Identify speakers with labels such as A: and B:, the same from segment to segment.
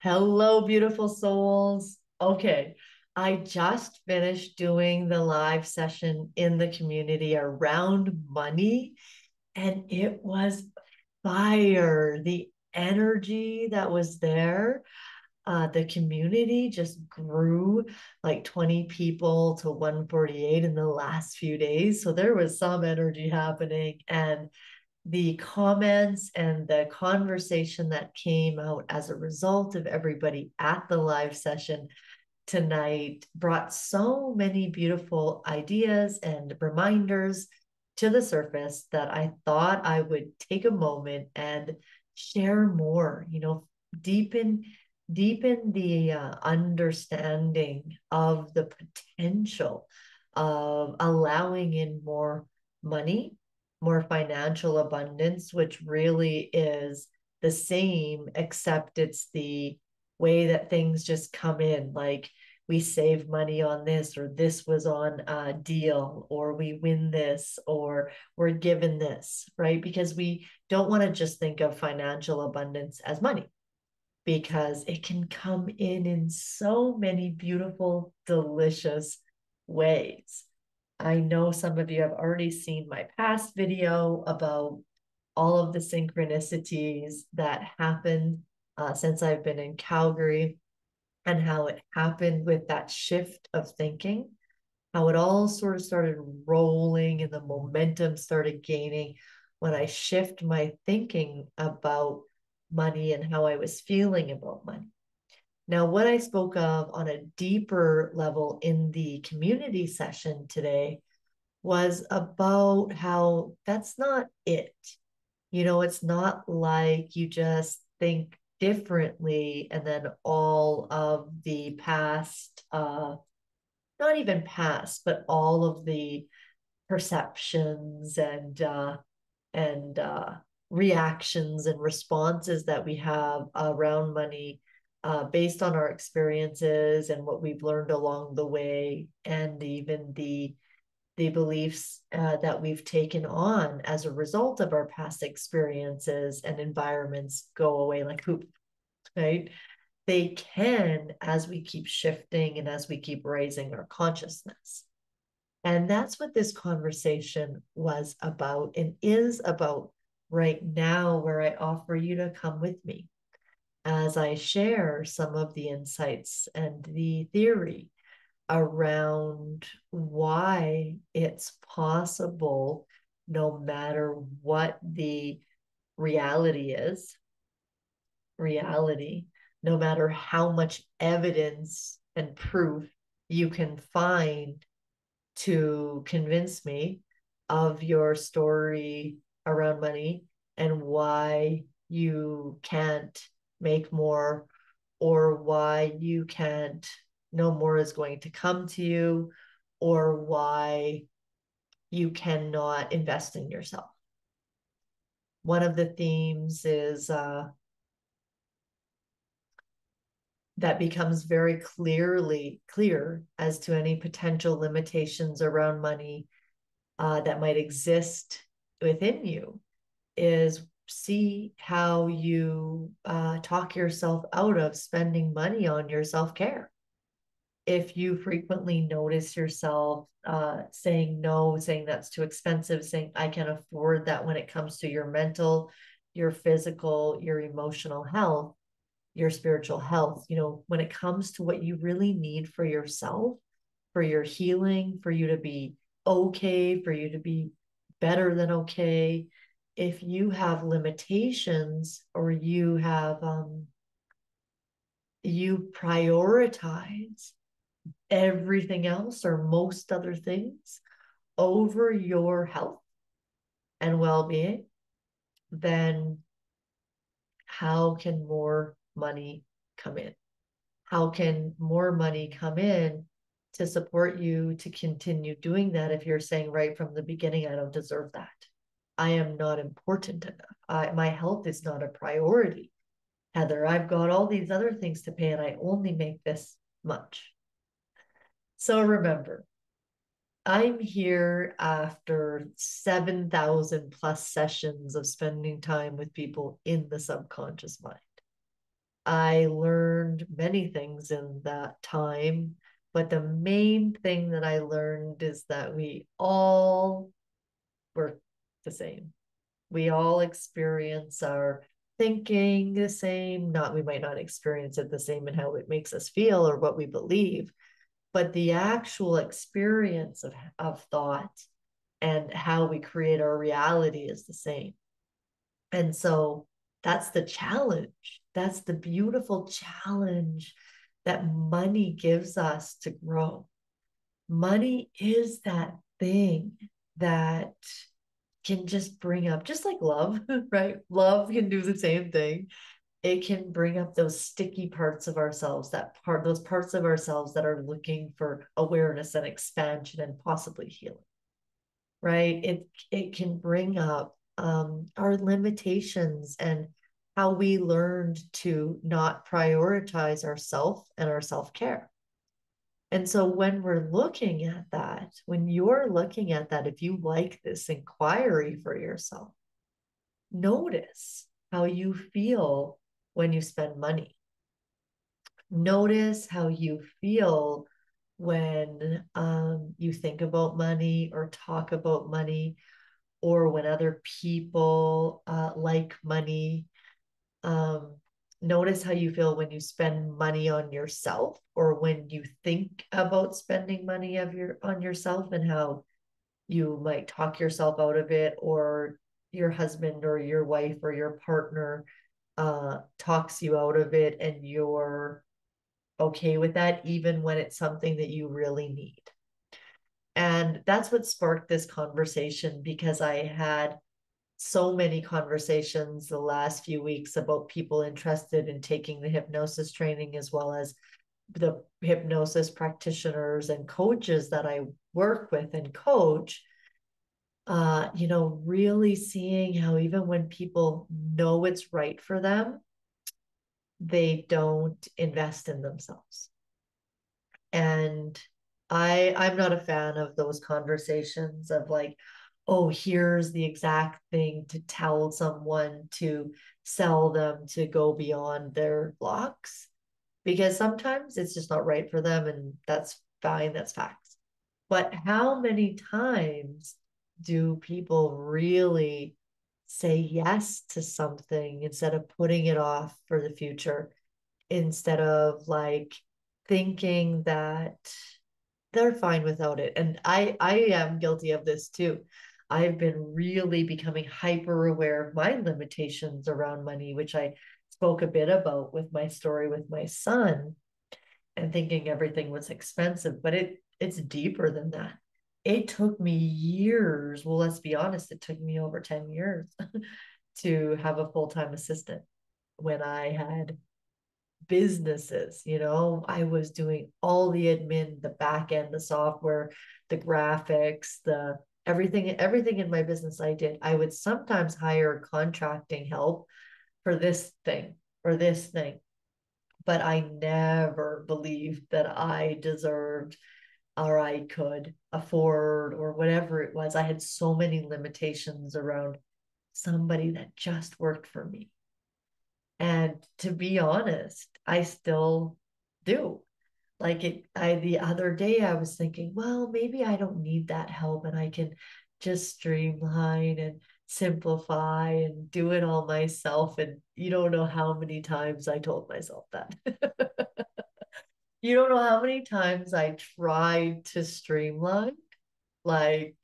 A: Hello, beautiful souls. Okay, I just finished doing the live session in the community around money, and it was fire. The energy that was there, the community just grew like 20 people to 148 in the last few days. So there was some energy happening, and the comments and the conversation that came out as a result of everybody at the live session tonight brought so many beautiful ideas and reminders to the surface that I thought I would take a moment and share more, deepen deepen the understanding of the potential of allowing in more money, more financial abundance, which really is the same, except it's the way that things just come in. Like we save money on this, or this was on a deal, or we win this, or we're given this, right? Because we don't want to just think of financial abundance as money, because it can come in so many beautiful, delicious ways. I know some of you have already seen my past video about all of the synchronicities that happened since I've been in Calgary, and how it happened with that shift of thinking, how it all sort of started rolling and the momentum started gaining when I shift my thinking about money and how I was feeling about money. Now, what I spoke of on a deeper level in the community session today was about how that's not it. It's not like you just think differently and then all of the past, not even past, but all of the perceptions and reactions and responses that we have around money, based on our experiences and what we've learned along the way, and even the beliefs that we've taken on as a result of our past experiences and environments go away like poop, right? They can, as we keep shifting and as we keep raising our consciousness. And that's what this conversation was about and is about right now, where I offer you to come with me as I share some of the insights and the theory around why it's possible, no matter what the reality is, reality, no matter how much evidence and proof you can find to convince me of your story around money and why you can't make more, or why you can't, no more is going to come to you, or why you cannot invest in yourself. One of the themes is that becomes very clear as to any potential limitations around money that might exist within you, is see how you talk yourself out of spending money on your self-care. If you frequently notice yourself saying no, saying that's too expensive, saying I can't afford that when it comes to your mental, your physical, your emotional health, your spiritual health, when it comes to what you really need for yourself, for your healing, for you to be okay, for you to be better than okay. If you have limitations, or you prioritize everything else or most other things over your health and well-being, then how can more money come in? How can more money come in to support you to continue doing that if you're saying right from the beginning, I don't deserve that? I am not important enough. My health is not a priority. Heather, I've got all these other things to pay and I only make this much. So remember, I'm here after 7,000 plus sessions of spending time with people in the subconscious mind. I learned many things in that time, but the main thing that I learned is that we all work the same. We all experience our thinking the same. Not, we might not experience it the same in how it makes us feel or what we believe, but the actual experience of thought and how we create our reality is the same. And so that's the challenge. That's the beautiful challenge that money gives us to grow. Money is that thing that can just bring up, just like love, right? Love can do the same thing. It can bring up those sticky parts of ourselves, those parts of ourselves that are looking for awareness and expansion and possibly healing, right? It can bring up our limitations and how we learned to not prioritize ourself and our self-care. And so when we're looking at that, when you're looking at that, if you like this inquiry for yourself, notice how you feel when you spend money. Notice how you feel when you think about money or talk about money, or when other people like money. Um, Notice how you feel when you spend money on yourself or when you think about spending money on yourself, and how you might talk yourself out of it, or your husband or your wife or your partner talks you out of it and you're okay with that, even when it's something that you really need. And that's what sparked this conversation, because I had so many conversations the last few weeks about people interested in taking the hypnosis training, as well as the hypnosis practitioners and coaches that I work with and coach. Really seeing how even when people know it's right for them, they don't invest in themselves. And I'm not a fan of those conversations of like, oh, here's the exact thing to tell someone to sell them to go beyond their blocks, because sometimes it's just not right for them, and that's fine, that's facts. But how many times do people really say yes to something instead of putting it off for the future, instead of like thinking that they're fine without it? And I am guilty of this too. I've been really becoming hyper aware of my limitations around money, which I spoke a bit about with my story with my son, and thinking everything was expensive, but it's deeper than that. It took me years. Well, let's be honest, it took me over 10 years to have a full-time assistant. When I had businesses, I was doing all the admin, the back end, the software, the graphics, the everything in my business I did. I would sometimes hire contracting help for this thing or this thing, but I never believed that I deserved or I could afford or whatever it was. I had so many limitations around somebody that just worked for me. And to be honest, I still do. Like the other day I was thinking, well, maybe I don't need that help and I can just streamline and simplify and do it all myself. And you don't know how many times I told myself that. You don't know how many times I tried to streamline. Like,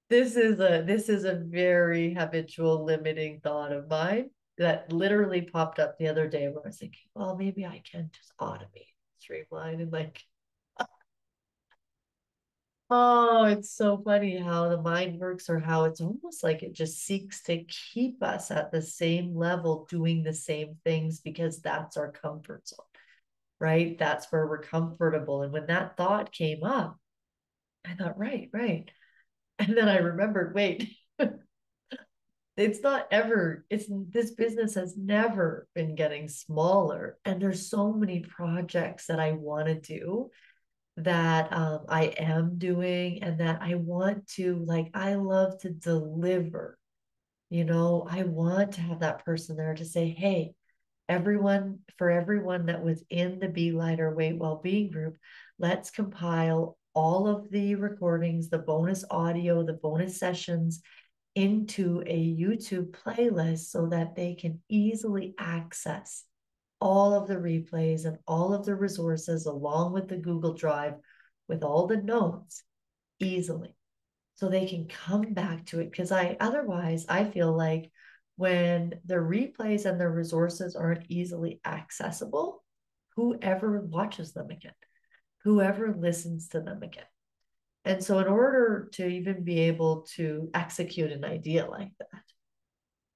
A: this is a very habitual limiting thought of mine that literally popped up the other day, where I was thinking, well, maybe I can just automate, streamline, and like, oh, it's so funny how the mind works, or how it's almost like it just seeks to keep us at the same level doing the same things, because that's our comfort zone, right? That's where we're comfortable. And when that thought came up, I thought, right, right. And then I remembered, wait, it's not ever, it's this business has never been getting smaller. And there's so many projects that I want to do, that I am doing, and that I want to, like, I love to deliver I want to have that person there to say, hey, for everyone that was in the Be Lighter Weight Wellbeing group, let's compile all of the recordings, the bonus audio, the bonus sessions into a YouTube playlist so that they can easily access all of the replays and all of the resources along with the Google Drive with all the notes easily so they can come back to it. Because I feel like when the replays and the resources aren't easily accessible, whoever watches them again, whoever listens to them again. And so, in order to even be able to execute an idea like that,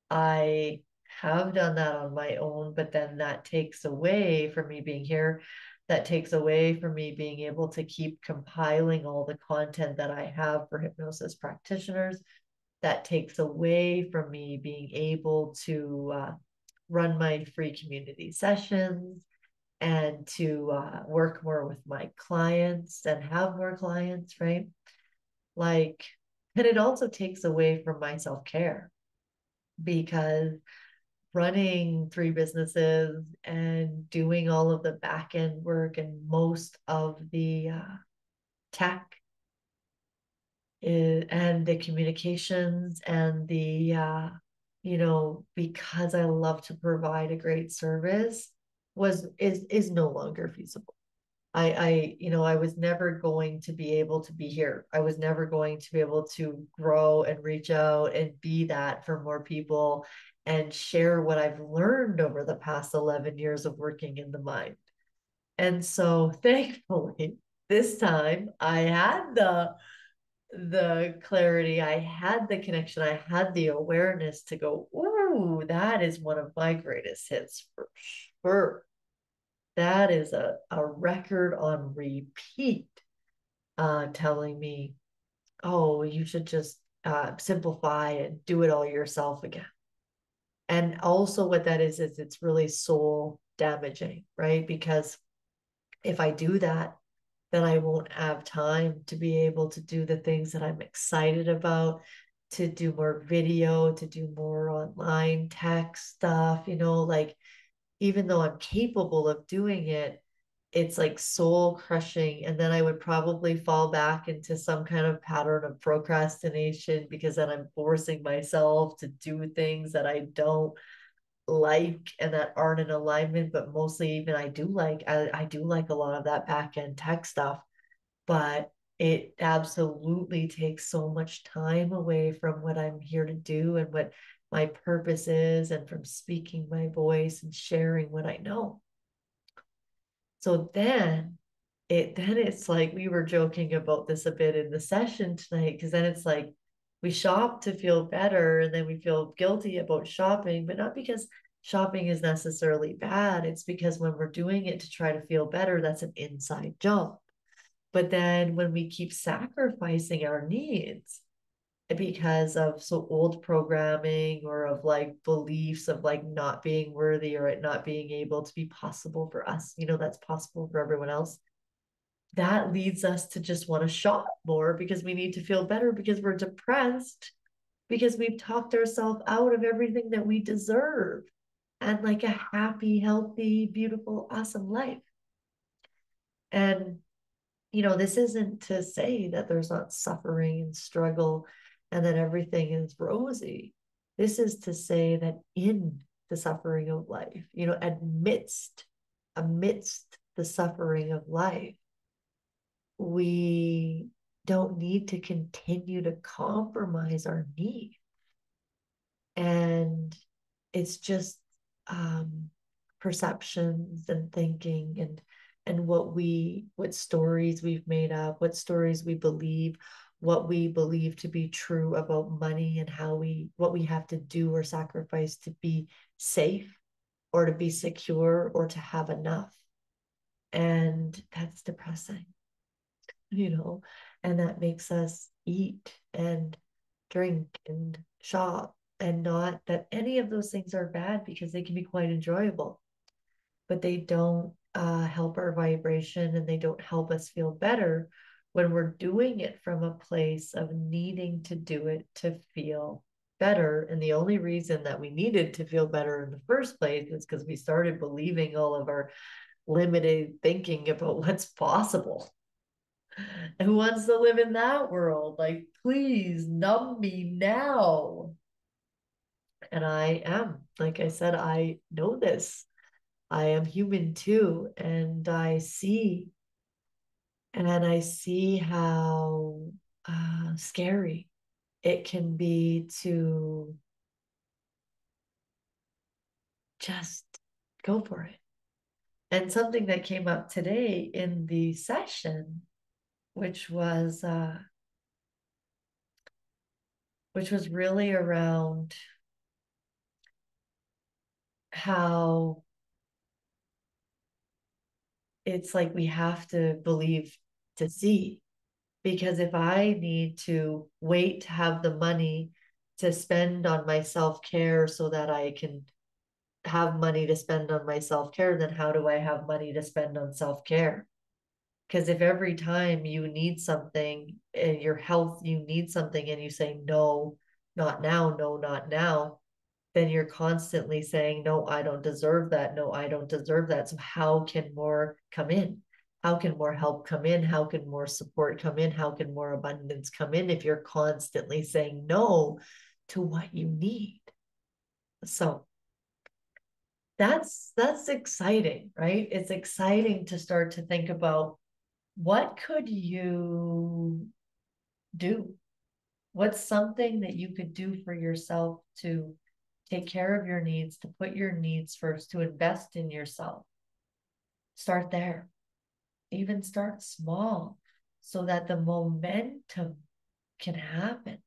A: I have done that on my own, but then that takes away from me being here. That takes away from me being able to keep compiling all the content that I have for hypnosis practitioners. That takes away from me being able to run my free community sessions and to work more with my clients and have more clients, right? Like, and it also takes away from my self care because running three businesses and doing all of the back end work and most of the tech and the communications and because I love to provide a great service is no longer feasible. I was never going to be able to be here. I was never going to be able to grow and reach out and be that for more people and share what I've learned over the past 11 years of working in the mind. And so thankfully, this time I had the clarity, I had the connection, I had the awareness to go, ooh, that is one of my greatest hits for sure. That is a record on repeat, telling me, oh, you should just simplify and do it all yourself again. And also, what that is it's really soul damaging, right? Because if I do that, then I won't have time to be able to do the things that I'm excited about, to do more video, to do more online tech stuff, like even though I'm capable of doing it, it's like soul crushing. And then I would probably fall back into some kind of pattern of procrastination because then I'm forcing myself to do things that I don't like and that aren't in alignment. But mostly, even I do like a lot of that back end tech stuff, but it absolutely takes so much time away from what I'm here to do and what my purpose is, and from speaking my voice and sharing what I know. So then it's like we were joking about this a bit in the session tonight, because then it's like we shop to feel better and then we feel guilty about shopping, but not because shopping is necessarily bad. It's because when we're doing it to try to feel better, that's an inside job. But then when we keep sacrificing our needs because of so old programming or of like beliefs of like not being worthy or it not being able to be possible for us, that's possible for everyone else. That leads us to just want to shop more because we need to feel better because we're depressed because we've talked ourselves out of everything that we deserve and like a happy, healthy, beautiful, awesome life. And this isn't to say that there's not suffering and struggle and that everything is rosy. This is to say that in the suffering of life, amidst the suffering of life, we don't need to continue to compromise our needs. And it's just um, perceptions and thinking and what stories we've made up, what stories we believe, what we believe to be true about money and what we have to do or sacrifice to be safe or to be secure or to have enough. And that's depressing, you know, and that makes us eat and drink and shop, and not that any of those things are bad because they can be quite enjoyable, but they don't help our vibration and they don't help us feel better when we're doing it from a place of needing to do it to feel better. And the only reason that we needed to feel better in the first place is because we started believing all of our limited thinking about what's possible. And who wants to live in that world? Like, please numb me now. And I am, like I said, I know this. I am human too. And I see how scary it can be to just go for it. And something that came up today in the session, which was uh, which was really around how it's like we have to believe to see. Because if I need to wait to have the money to spend on my self care so that I can have money to spend on my self care, then how do I have money to spend on self care? Because if every time you need something in your health, you need something and you say, no, not now, no, not now, then you're constantly saying, no, I don't deserve that. No, I don't deserve that. So, how can more come in? How can more help come in? How can more support come in? How can more abundance come in if you're constantly saying no to what you need? So, that's exciting, right? It's exciting to start to think about what could you do? What's something that you could do for yourself to take care of your needs, to put your needs first, to invest in yourself? Start there. Even start small so that the momentum can happen,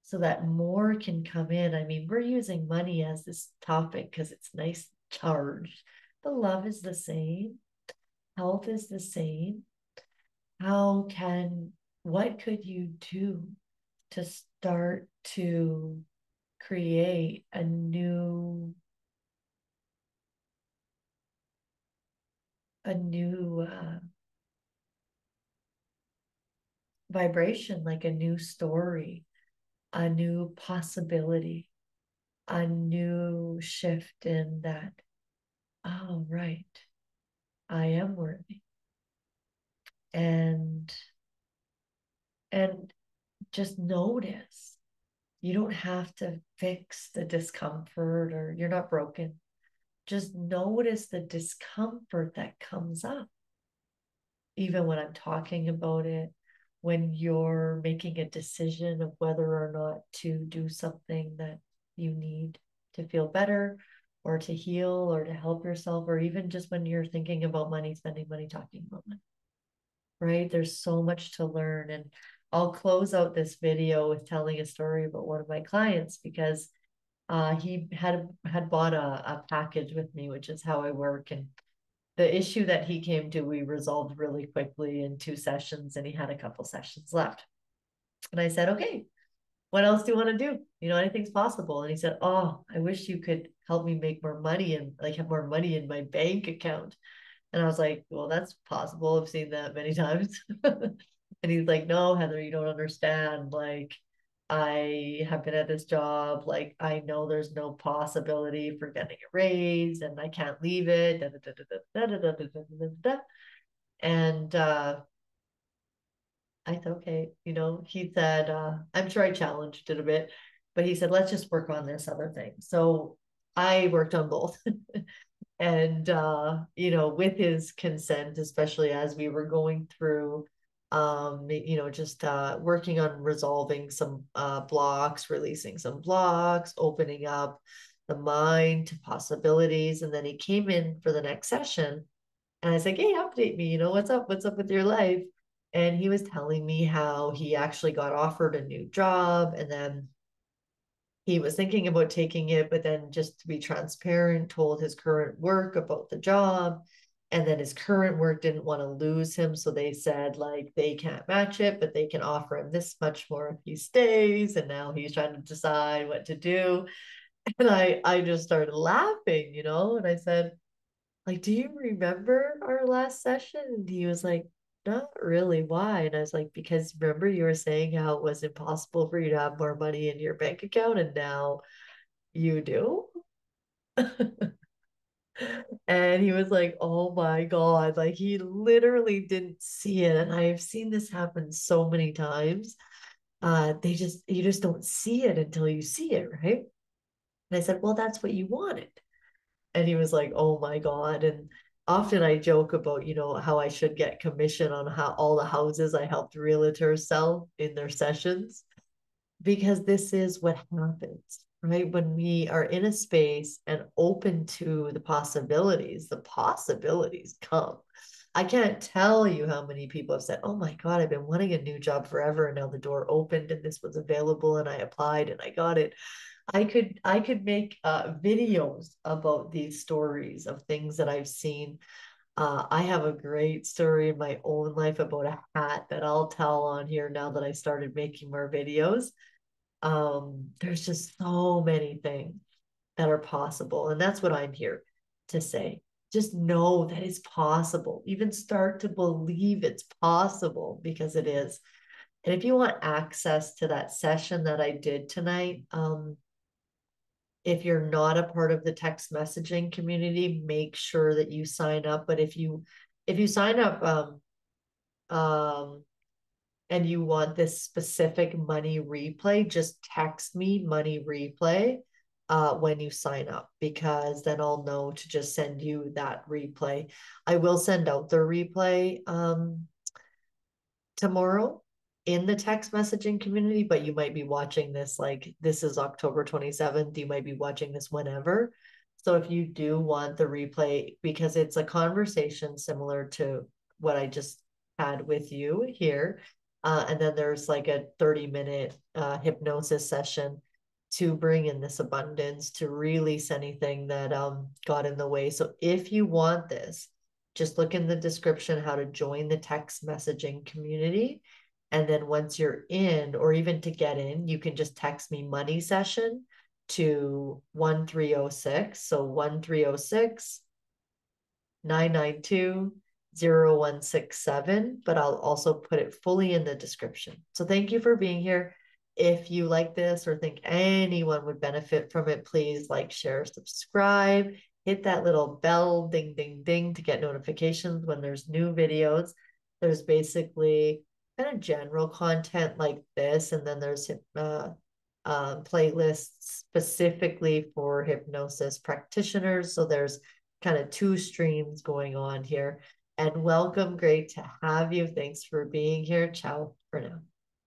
A: so that more can come in. I mean, we're using money as this topic because it's nice charged. The love is the same, health is the same. How can, what could you do to start to create a new vibration, like a new story, a new possibility, a new shift in that, oh, right, I am worthy. And and just notice. You don't have to fix the discomfort or you're not broken. Just notice the discomfort that comes up, even when I'm talking about it, when you're making a decision of whether or not to do something that you need to feel better or to heal or to help yourself, or even just when you're thinking about money, spending money, talking about money, right? There's so much to learn. And I'll close out this video with telling a story about one of my clients because he had bought a package with me, which is how I work. And the issue that he came to, we resolved really quickly in 2 sessions, and he had a couple sessions left. And I said, okay, what else do you want to do? Anything's possible. And he said, oh, I wish you could help me make more money and like have more money in my bank account. And I was like, well, that's possible. I've seen that many times. And he's like, no, Heather, you don't understand. Like, I have been at this job. Like, I know there's no possibility for getting a raise and I can't leave it. And I said, okay, he said, I'm sure I challenged it a bit, but he said, let's just work on this other thing. So I worked on both. And with his consent, especially as we were going through just working on resolving some blocks, releasing some blocks, opening up the mind to possibilities. And then he came in for the next session and I was like, hey, update me, what's up with your life? And he was telling me how he actually got offered a new job, and then he was thinking about taking it, but then just to be transparent, told his current work about the job. And then his current work didn't want to lose him. So they said, like, they can't match it, but they can offer him this much more if he stays. And now he's trying to decide what to do. And I just started laughing. And I said, like, do you remember our last session? And he was like, not really. Why? And I was like, because remember you were saying how it was impossible for you to have more money in your bank account, and now you do? And he was like, oh my God, like he literally didn't see it. And I've seen this happen so many times. You just don't see it until you see it, right? And I said, well, that's what you wanted. And he was like, oh my God. And often I joke about, how I should get commission on how all the houses I helped realtors sell in their sessions, because this is what happens, right? When we are in a space and open to the possibilities come. I can't tell you how many people have said, oh my God, I've been wanting a new job forever. And now the door opened and this was available and I applied and I got it. I could make videos about these stories of things that I've seen. I have a great story in my own life about a hat that I'll tell on here now that I started making more videos. There's just so many things that are possible, and that's what I'm here to say. Just know that it's possible. Even start to believe it's possible, because it is. And if you want access to that session that I did tonight, if you're not a part of the text messaging community, make sure that you sign up. But if you sign up and you want this specific money replay, just text me money replay when you sign up, because then I'll know to just send you that replay. I will send out the replay tomorrow in the text messaging community, but you might be watching this, like, this is October 27th. You might be watching this whenever. So if you do want the replay, because it's a conversation similar to what I just had with you here, and then there's like a 30-minute hypnosis session to bring in this abundance, to release anything that got in the way. So if you want this, just look in the description how to join the text messaging community. And then once you're in, or even to get in, you can just text me money session to 1306. So 1306 992 0167. But I'll also put it fully in the description. So thank you for being here. If you like this or think anyone would benefit from it, please like, share, subscribe, hit that little bell, ding, ding, ding, to get notifications when there's new videos. There's basically kind of general content like this, and then there's playlists specifically for hypnosis practitioners. So there's kind of two streams going on here. And welcome, great to have you. Thanks for being here. Ciao for now.